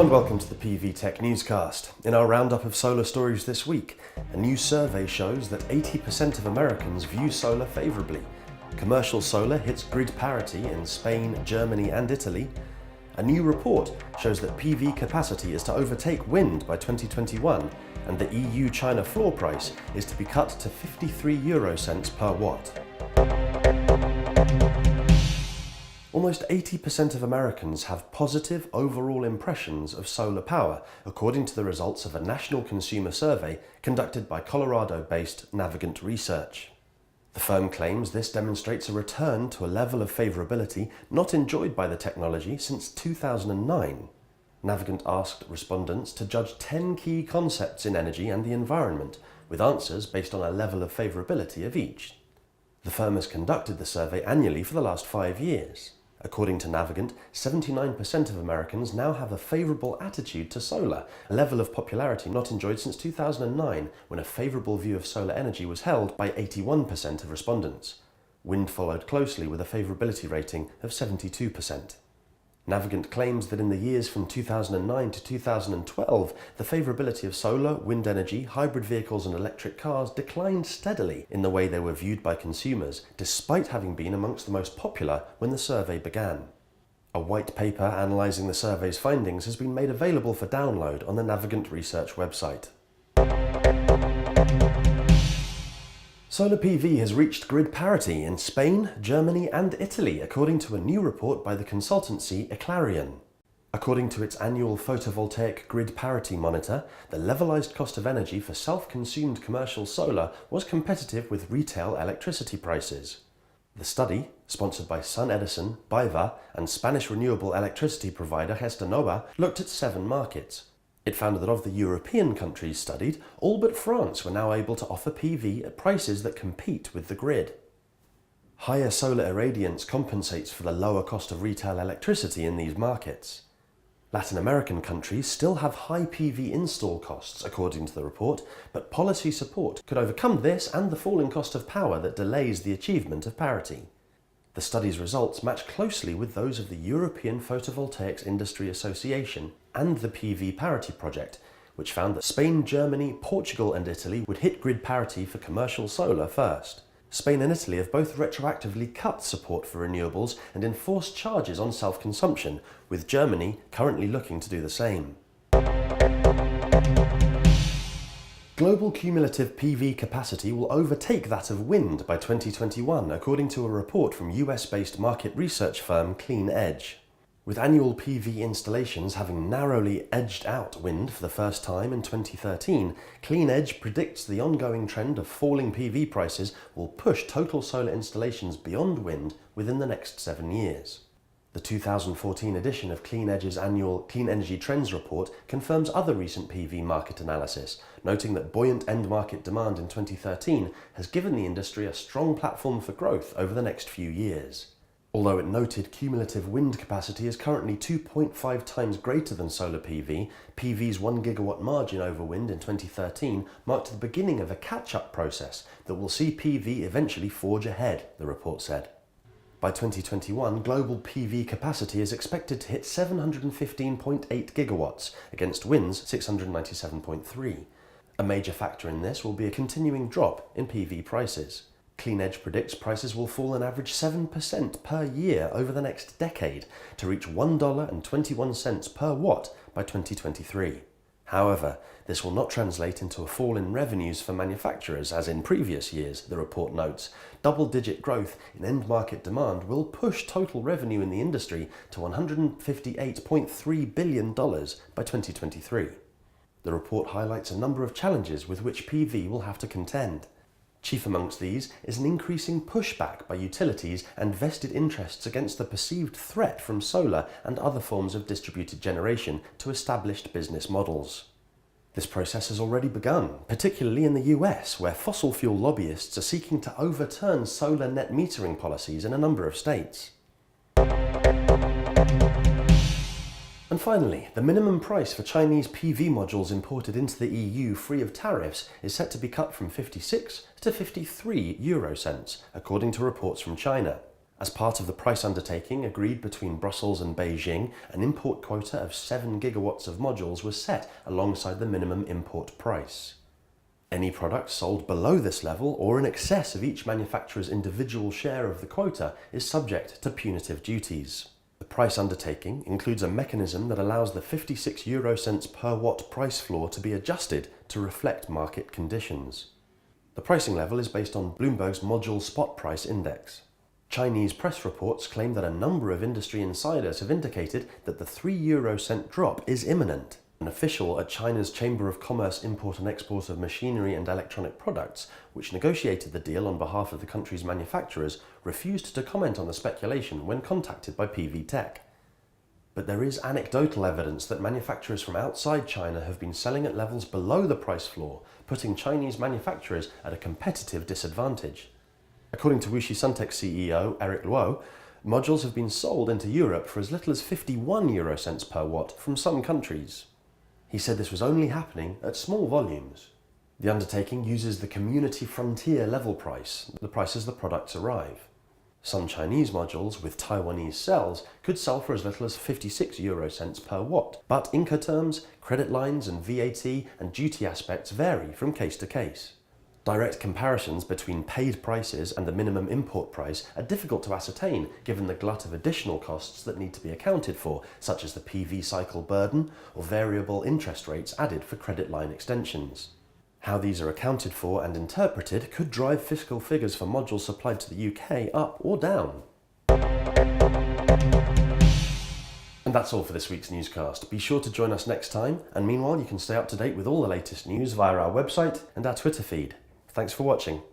and welcome to the PV Tech Newscast. In our roundup of solar stories this week, a new survey shows that 80% of Americans view solar favourably. Commercial solar hits grid parity in Spain, Germany and Italy. A new report shows that PV capacity is to overtake wind by 2021, and the EU-China floor price is to be cut to 53 eurocents per watt. Almost 80% of Americans have positive overall impressions of solar power, according to the results of a national consumer survey conducted by Colorado-based Navigant research. The firm claims this demonstrates a return to a level of favourability not enjoyed by the technology since 2009. Navigant asked respondents to judge 10 key concepts in energy and the environment, with answers based on a level of favourability of each. The firm has conducted the survey annually for the last 5 years. According to Navigant, 79% of Americans now have a favourable attitude to solar, a level of popularity not enjoyed since 2009, when a favourable view of solar energy was held by 81% of respondents. Wind followed closely with a favourability rating of 72%. Navigant claims that in the years from 2009 to 2012, the favourability of solar, wind energy, hybrid vehicles and electric cars declined steadily in the way they were viewed by consumers, despite having been amongst the most popular when the survey began. A white paper analysing the survey's findings has been made available for download on the Navigant research website. Solar PV has reached grid parity in Spain, Germany and Italy, according to a new report by the consultancy Eclarion. According to its annual photovoltaic grid parity monitor, the levelized cost of energy for self-consumed commercial solar was competitive with retail electricity prices. The study, sponsored by SunEdison, BayWa and Spanish renewable electricity provider Gestionova, looked at 7 markets. It found that of the European countries studied, all but France were now able to offer PV at prices that compete with the grid. Higher solar irradiance compensates for the lower cost of retail electricity in these markets. Latin American countries still have high PV install costs, according to the report, but policy support could overcome this and the falling cost of power that delays the achievement of parity. The study's results match closely with those of the European Photovoltaics Industry Association and the PV Parity Project, which found that Spain, Germany, Portugal and Italy would hit grid parity for commercial solar first. Spain and Italy have both retroactively cut support for renewables and enforced charges on self-consumption, with Germany currently looking to do the same. Global cumulative PV capacity will overtake that of wind by 2021, according to a report from US-based market research firm Clean Edge. With annual PV installations having narrowly edged out wind for the first time in 2013, Clean Edge predicts the ongoing trend of falling PV prices will push total solar installations beyond wind within the next 7 years. The 2014 edition of Clean Edge's annual Clean Energy Trends report confirms other recent PV market analysis, noting that buoyant end market demand in 2013 has given the industry a strong platform for growth over the next few years. Although it noted cumulative wind capacity is currently 2.5 times greater than solar PV, PV's 1 gigawatt margin over wind in 2013 marked the beginning of a catch-up process that will see PV eventually forge ahead, the report said. By 2021, global PV capacity is expected to hit 715.8 gigawatts against wind's 697.3. A major factor in this will be a continuing drop in PV prices. Clean Edge predicts prices will fall an average 7% per year over the next decade to reach $1.21 per watt by 2023. However, this will not translate into a fall in revenues for manufacturers as in previous years, the report notes. Double-digit growth in end-market demand will push total revenue in the industry to $158.3 billion by 2023. The report highlights a number of challenges with which PV will have to contend. Chief amongst these is an increasing pushback by utilities and vested interests against the perceived threat from solar and other forms of distributed generation to established business models. This process has already begun, particularly in the US, where fossil fuel lobbyists are seeking to overturn solar net metering policies in a number of states. And finally, the minimum price for Chinese PV modules imported into the EU free of tariffs is set to be cut from 56 to 53 eurocents, according to reports from China. As part of the price undertaking agreed between Brussels and Beijing, an import quota of 7 gigawatts of modules was set alongside the minimum import price. Any product sold below this level or in excess of each manufacturer's individual share of the quota is subject to punitive duties. The price undertaking includes a mechanism that allows the 56 eurocents per watt price floor to be adjusted to reflect market conditions. The pricing level is based on Bloomberg's module spot price index. Chinese press reports claim that a number of industry insiders have indicated that the 3 eurocent drop is imminent. An official at China's Chamber of Commerce Import and Export of Machinery and Electronic Products, which negotiated the deal on behalf of the country's manufacturers, refused to comment on the speculation when contacted by PV Tech. But there is anecdotal evidence that manufacturers from outside China have been selling at levels below the price floor, putting Chinese manufacturers at a competitive disadvantage. According to Wuxi Suntec CEO Eric Luo, modules have been sold into Europe for as little as 51 eurocents per watt from some countries. He said this was only happening at small volumes. The undertaking uses the community frontier level price, the price as the products arrive. Some Chinese modules with Taiwanese cells could sell for as little as 56 eurocents per watt, but Incoterms, credit lines and VAT and duty aspects vary from case to case. Direct comparisons between paid prices and the minimum import price are difficult to ascertain given the glut of additional costs that need to be accounted for, such as the PV cycle burden or variable interest rates added for credit line extensions. How these are accounted for and interpreted could drive fiscal figures for modules supplied to the UK up or down. And that's all for this week's newscast. Be sure to join us next time, and meanwhile you can stay up to date with all the latest news via our website and our Twitter feed. Thanks for watching.